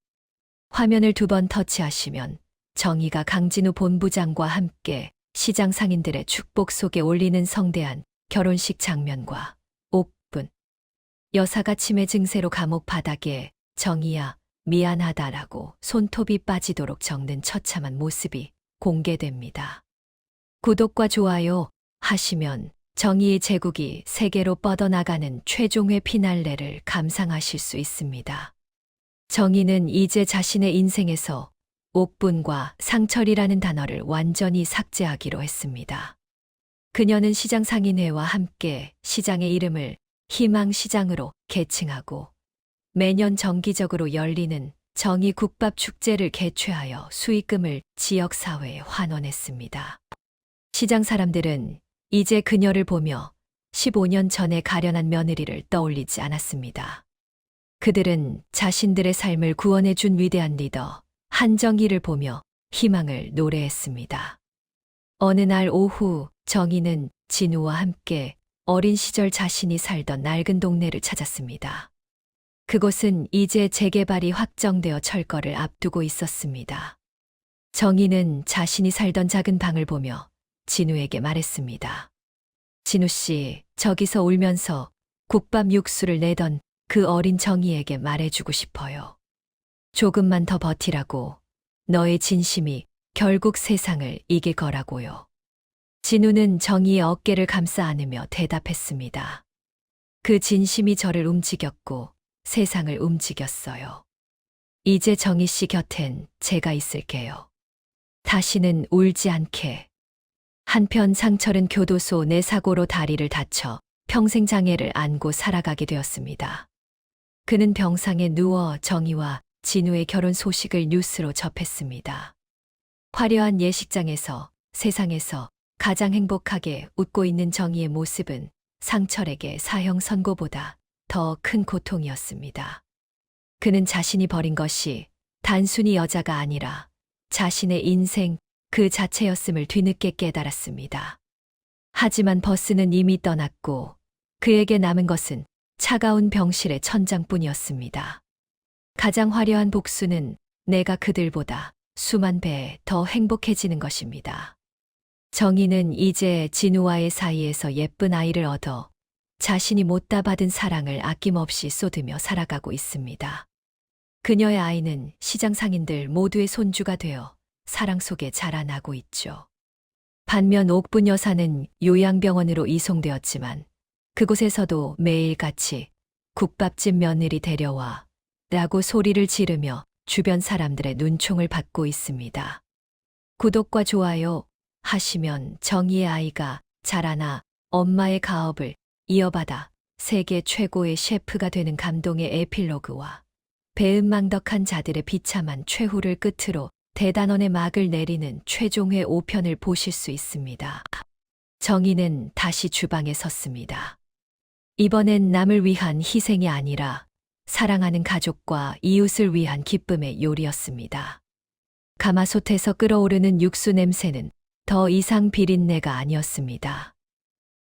화면을 2번 터치하시면 정의가 강진우 본부장과 함께 시장 상인들의 축복 속에 올리는 성대한 결혼식 장면과 옥분 여사가 치매 증세로 감옥 바닥에 정이야, 미안하다라고 손톱이 빠지도록 적는 처참한 모습이 공개됩니다. 구독과 좋아요 하시면 정의의 제국이 세계로 뻗어나가는 최종회 피날레를 감상하실 수 있습니다. 정의는 이제 자신의 인생에서 옥분과 상철이라는 단어를 완전히 삭제하기로 했습니다. 그녀는 시장 상인회와 함께 시장의 이름을 희망시장으로 개칭하고 매년 정기적으로 열리는 정의 국밥 축제를 개최하여 수익금을 지역사회에 환원했습니다. 시장 사람들은 이제 그녀를 보며 15년 전에 가련한 며느리를 떠올리지 않았습니다. 그들은 자신들의 삶을 구원해 준 위대한 리더 한정희를 보며 희망을 노래했습니다. 어느 날 오후 정희는 진우와 함께 어린 시절 자신이 살던 낡은 동네를 찾았습니다. 그곳은 이제 재개발이 확정되어 철거를 앞두고 있었습니다. 정희는 자신이 살던 작은 방을 보며 진우에게 말했습니다. 진우 씨, 저기서 울면서 국밥 육수를 내던 그 어린 정희에게 말해주고 싶어요. 조금만 더 버티라고. 너의 진심이 결국 세상을 이길 거라고요. 진우는 정희의 어깨를 감싸 안으며 대답했습니다. 그 진심이 저를 움직였고 세상을 움직였어요. 이제 정희 씨 곁엔 제가 있을게요. 다시는 울지 않게. 한편 상철은 교도소 내 사고로 다리를 다쳐 평생 장애를 안고 살아가게 되었습니다. 그는 병상에 누워 정희와 진우의 결혼 소식을 뉴스로 접했습니다. 화려한 예식장에서 세상에서 가장 행복하게 웃고 있는 정희의 모습은 상철에게 사형 선고보다 더 큰 고통이었습니다. 그는 자신이 버린 것이 단순히 여자가 아니라 자신의 인생 그 자체였음을 뒤늦게 깨달았습니다. 하지만 버스는 이미 떠났고 그에게 남은 것은 차가운 병실의 천장뿐이었습니다. 가장 화려한 복수는 내가 그들보다 수만 배 더 행복해지는 것입니다. 정희는 이제 진우와의 사이에서 예쁜 아이를 얻어 자신이 못다 받은 사랑을 아낌없이 쏟으며 살아가고 있습니다. 그녀의 아이는 시장 상인들 모두의 손주가 되어 사랑 속에 자라나고 있죠. 반면 옥분 여사는 요양병원으로 이송되었지만 그곳에서도 매일같이 국밥집 며느리 데려와 라고 소리를 지르며 주변 사람들의 눈총을 받고 있습니다. 구독과 좋아요 하시면 정희의 아이가 자라나 엄마의 가업을 이어받아 세계 최고의 셰프가 되는 감동의 에필로그와 배은망덕한 자들의 비참한 최후를 끝으로 대단원의 막을 내리는 최종회 5편을 보실 수 있습니다. 정희는 다시 주방에 섰습니다. 이번엔 남을 위한 희생이 아니라 사랑하는 가족과 이웃을 위한 기쁨의 요리였습니다. 가마솥에서 끓어오르는 육수 냄새는 더 이상 비린내가 아니었습니다.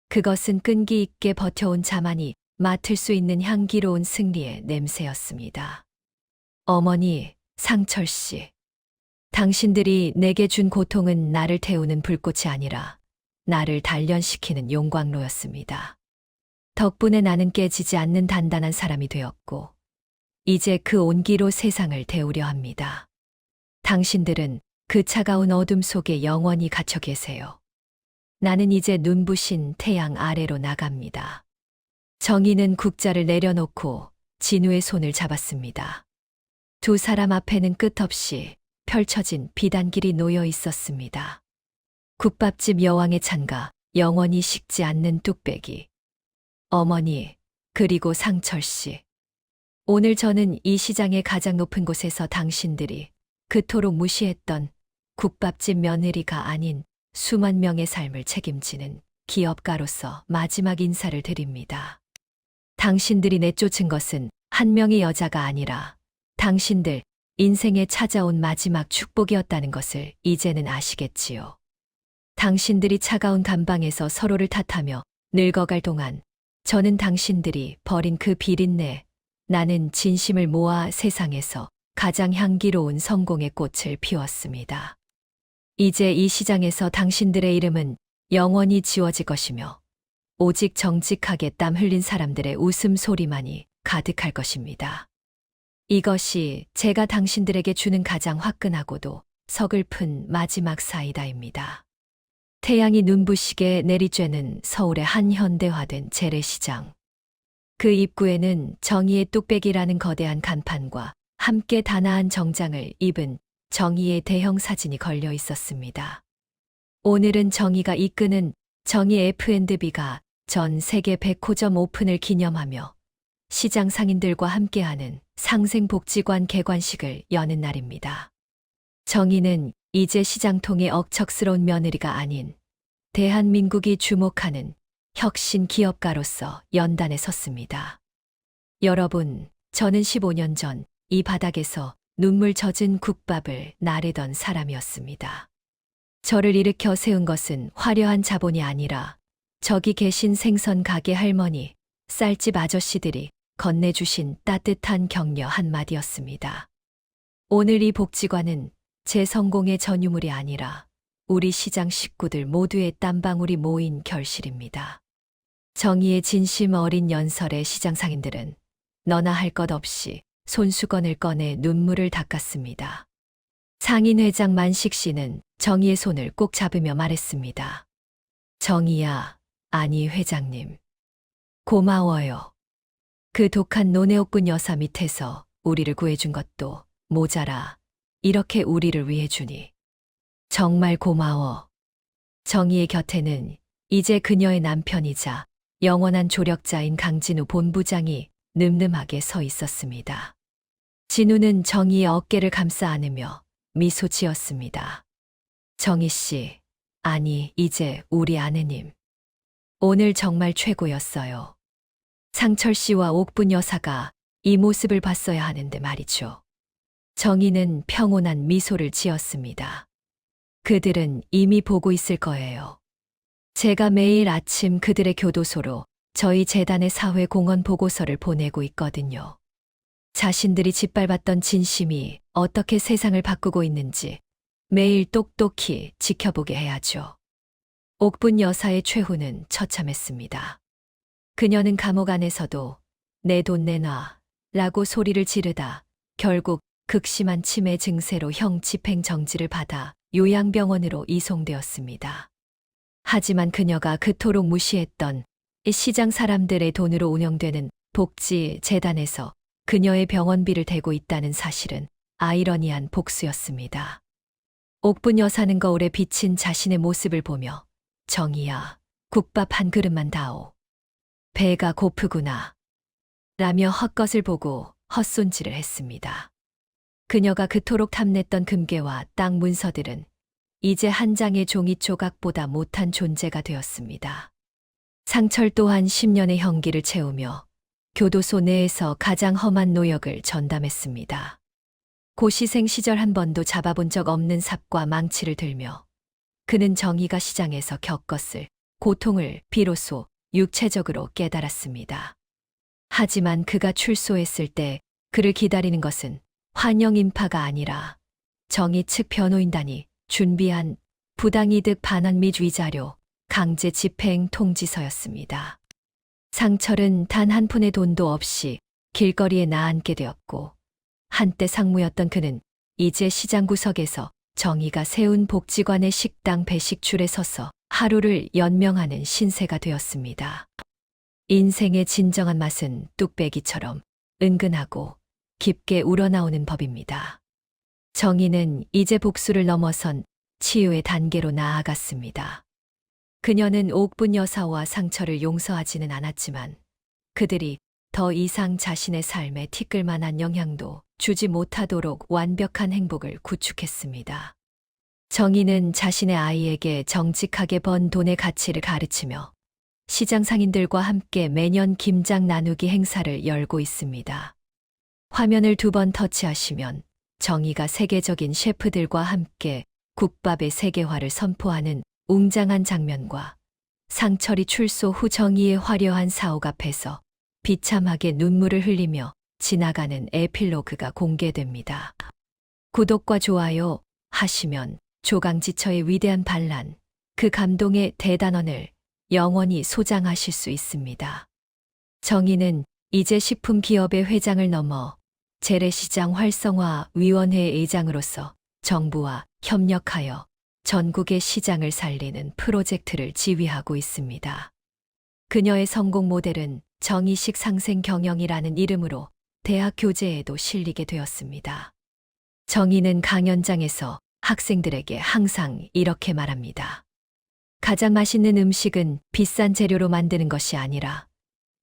그것은 끈기 있게 버텨온 자만이 맡을 수 있는 향기로운 승리의 냄새였습니다. 어머니, 상철 씨. 당신들이 내게 준 고통은 나를 태우는 불꽃이 아니라 나를 단련시키는 용광로였습니다. 덕분에 나는 깨지지 않는 단단한 사람이 되었고 이제 그 온기로 세상을 데우려 합니다. 당신들은 그 차가운 어둠 속에 영원히 갇혀 계세요. 나는 이제 눈부신 태양 아래로 나갑니다. 정희는 국자를 내려놓고 진우의 손을 잡았습니다. 두 사람 앞에는 끝없이 펼쳐진 비단길이 놓여 있었습니다. 국밥집 여왕의 찬가, 영원히 식지 않는 뚝배기. 어머니, 그리고 상철 씨. 오늘 저는 이 시장의 가장 높은 곳에서 당신들이 그토록 무시했던 국밥집 며느리가 아닌 수만 명의 삶을 책임지는 기업가로서 마지막 인사를 드립니다. 당신들이 내쫓은 것은 한 명의 여자가 아니라 당신들 인생에 찾아온 마지막 축복이었다는 것을 이제는 아시겠지요. 당신들이 차가운 감방에서 서로를 탓하며 늙어갈 동안 저는 당신들이 버린 그 비린내, 나는 진심을 모아 세상에서 가장 향기로운 성공의 꽃을 피웠습니다. 이제 이 시장에서 당신들의 이름은 영원히 지워질 것이며 오직 정직하게 땀 흘린 사람들의 웃음소리만이 가득할 것입니다. 이것이 제가 당신들에게 주는 가장 화끈하고도 서글픈 마지막 사이다입니다. 태양이 눈부시게 내리쬐는 서울의 한 현대화된 재래시장. 그 입구에는 정의의 뚝배기라는 거대한 간판과 함께 단아한 정장을 입은 정의의 대형 사진이 걸려 있었습니다. 오늘은 정의가 이끄는 정의 F&B가 전 세계 100호점 오픈을 기념하며 시장 상인들과 함께하는 상생복지관 개관식을 여는 날입니다. 정의는 이제 시장통의 억척스러운 며느리가 아닌 대한민국이 주목하는 혁신 기업가로서 연단에 섰습니다. 여러분, 저는 15년 전 이 바닥에서 눈물 젖은 국밥을 나르던 사람이었습니다. 저를 일으켜 세운 것은 화려한 자본이 아니라 저기 계신 생선 가게 할머니, 쌀집 아저씨들이 건네주신 따뜻한 격려 한마디였습니다. 오늘 이 복지관은 제 성공의 전유물이 아니라 우리 시장 식구들 모두의 땀방울이 모인 결실입니다. 정의의 진심 어린 연설의 시장 상인들은 너나 할 것 없이 손수건을 꺼내 눈물을 닦았습니다. 상인회장 만식 씨는 정의의 손을 꼭 잡으며 말했습니다. 정의야, 아니 회장님. 고마워요. 그 독한 노네옥군 여사 밑에서 우리를 구해준 것도 모자라 이렇게 우리를 위해 주니. 정말 고마워. 정의의 곁에는 이제 그녀의 남편이자 영원한 조력자인 강진우 본부장이 늠름하게 서 있었습니다. 진우는 정의의 어깨를 감싸 안으며 미소 지었습니다. 정의 씨, 아니 이제 우리 아내님. 오늘 정말 최고였어요. 상철 씨와 옥분 여사가 이 모습을 봤어야 하는데 말이죠. 정의는 평온한 미소를 지었습니다. 그들은 이미 보고 있을 거예요. 제가 매일 아침 그들의 교도소로 저희 재단의 사회 공헌 보고서를 보내고 있거든요. 자신들이 짓밟았던 진심이 어떻게 세상을 바꾸고 있는지 매일 똑똑히 지켜보게 해야죠. 옥분 여사의 최후는 처참했습니다. 그녀는 감옥 안에서도 내 돈 내놔 라고 소리를 지르다 결국 극심한 치매 증세로 형 집행 정지를 받아 요양병원으로 이송되었습니다. 하지만 그녀가 그토록 무시했던 이 시장 사람들의 돈으로 운영되는 복지재단에서 그녀의 병원비를 대고 있다는 사실은 아이러니한 복수였습니다. 옥분 여사는 거울에 비친 자신의 모습을 보며 정의야, 국밥 한 그릇만 다오. 배가 고프구나. 라며 헛것을 보고 헛손질을 했습니다. 그녀가 그토록 탐냈던 금괴와 땅 문서들은 이제 한 장의 종이 조각보다 못한 존재가 되었습니다. 상철 또한 10년의 형기를 채우며 교도소 내에서 가장 험한 노역을 전담했습니다. 고시생 시절 한 번도 잡아본 적 없는 삽과 망치를 들며 그는 정의가 시장에서 겪었을 고통을 비로소 육체적으로 깨달았습니다. 하지만 그가 출소했을 때 그를 기다리는 것은 환영 인파가 아니라 정의 측 변호인단이 준비한 부당이득 반환 및 위자료, 강제 집행 통지서였습니다. 상철은 단 한 푼의 돈도 없이 길거리에 나앉게 되었고 한때 상무였던 그는 이제 시장 구석에서 정의가 세운 복지관의 식당 배식줄에 서서 하루를 연명하는 신세가 되었습니다. 인생의 진정한 맛은 뚝배기처럼 은근하고 깊게 우러나오는 법입니다. 정의는 이제 복수를 넘어선 치유의 단계로 나아갔습니다. 그녀는 옥분 여사와 상처를 용서하지는 않았지만 그들이 더 이상 자신의 삶에 티끌만한 영향도 주지 못하도록 완벽한 행복을 구축했습니다. 정의는 자신의 아이에게 정직하게 번 돈의 가치를 가르치며 시장 상인들과 함께 매년 김장 나누기 행사를 열고 있습니다. 화면을 2번 터치하시면 정의가 세계적인 셰프들과 함께 국밥의 세계화를 선포하는 웅장한 장면과 상철이 출소 후 정의의 화려한 사옥 앞에서 비참하게 눈물을 흘리며 지나가는 에필로그가 공개됩니다. 구독과 좋아요 하시면 조강지처의 위대한 반란, 그 감동의 대단원을 영원히 소장하실 수 있습니다. 정의는 이제 식품 기업의 회장을 넘어 재래시장 활성화 위원회 의장으로서 정부와 협력하여 전국의 시장을 살리는 프로젝트를 지휘하고 있습니다. 그녀의 성공 모델은 정의식 상생 경영이라는 이름으로 대학 교재에도 실리게 되었습니다. 정의는 강연장에서 학생들에게 항상 이렇게 말합니다. 가장 맛있는 음식은 비싼 재료로 만드는 것이 아니라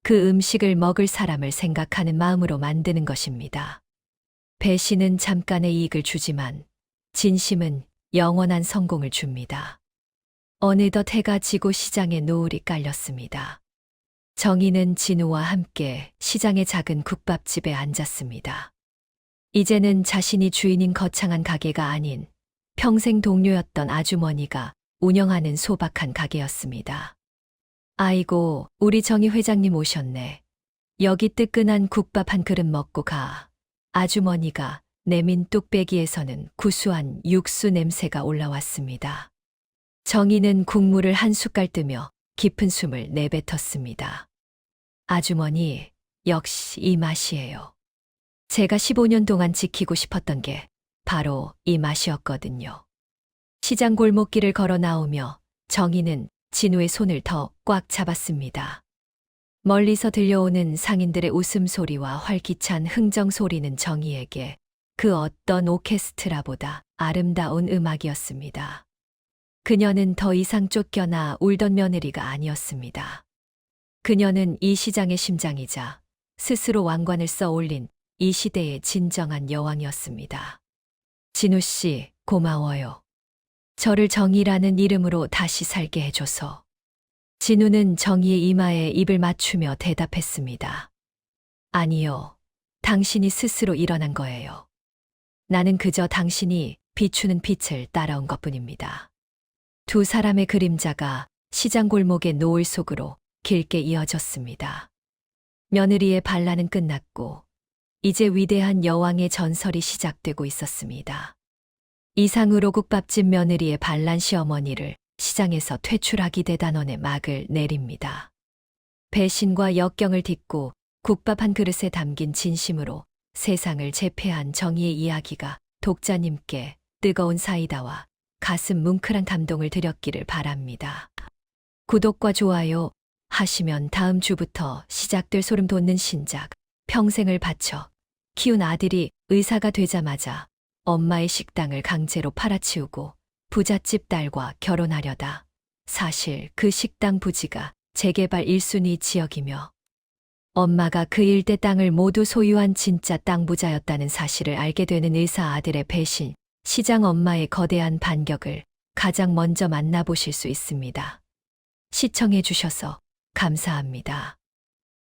그 음식을 먹을 사람을 생각하는 마음으로 만드는 것입니다. 배신은 잠깐의 이익을 주지만 진심은 영원한 성공을 줍니다. 어느덧 해가 지고 시장에 노을이 깔렸습니다. 정희는 진우와 함께 시장의 작은 국밥집에 앉았습니다. 이제는 자신이 주인인 거창한 가게가 아닌 평생 동료였던 아주머니가 운영하는 소박한 가게였습니다. 아이고, 우리 정희 회장님 오셨네. 여기 뜨끈한 국밥 한 그릇 먹고 가. 아주머니가 내민 뚝배기에서는 구수한 육수 냄새가 올라왔습니다. 정희는 국물을 한 숟갈 뜨며 깊은 숨을 내뱉었습니다. 아주머니, 역시 이 맛이에요. 제가 15년 동안 지키고 싶었던 게 바로 이 맛이었거든요. 시장 골목길을 걸어 나오며 정희는 진우의 손을 더 꽉 잡았습니다. 멀리서 들려오는 상인들의 웃음소리와 활기찬 흥정소리는 정희에게 그 어떤 오케스트라보다 아름다운 음악이었습니다. 그녀는 더 이상 쫓겨나 울던 며느리가 아니었습니다. 그녀는 이 시장의 심장이자 스스로 왕관을 써올린 이 시대의 진정한 여왕이었습니다. 진우 씨, 고마워요. 저를 정희라는 이름으로 다시 살게 해줘서. 진우는 정희의 이마에 입을 맞추며 대답했습니다. 아니요. 당신이 스스로 일어난 거예요. 나는 그저 당신이 비추는 빛을 따라온 것뿐입니다. 두 사람의 그림자가 시장 골목의 노을 속으로 길게 이어졌습니다. 며느리의 반란은 끝났고 이제 위대한 여왕의 전설이 시작되고 있었습니다. 이상으로 국밥집 며느리의 반란 시어머니를 시장에서 퇴출하기 대단원의 막을 내립니다. 배신과 역경을 딛고 국밥 한 그릇에 담긴 진심으로 세상을 제패한 정의의 이야기가 독자님께 뜨거운 사이다와 가슴 뭉클한 감동을 드렸기를 바랍니다. 구독과 좋아요 하시면 다음 주부터 시작될 소름 돋는 신작 평생을 바쳐 키운 아들이 의사가 되자마자 엄마의 식당을 강제로 팔아치우고 부잣집 딸과 결혼하려다 사실 그 식당 부지가 재개발 1순위 지역이며 엄마가 그 일대 땅을 모두 소유한 진짜 땅 부자였다는 사실을 알게 되는 의사 아들의 배신, 시장 엄마의 거대한 반격을 가장 먼저 만나보실 수 있습니다. 시청해 주셔서 감사합니다.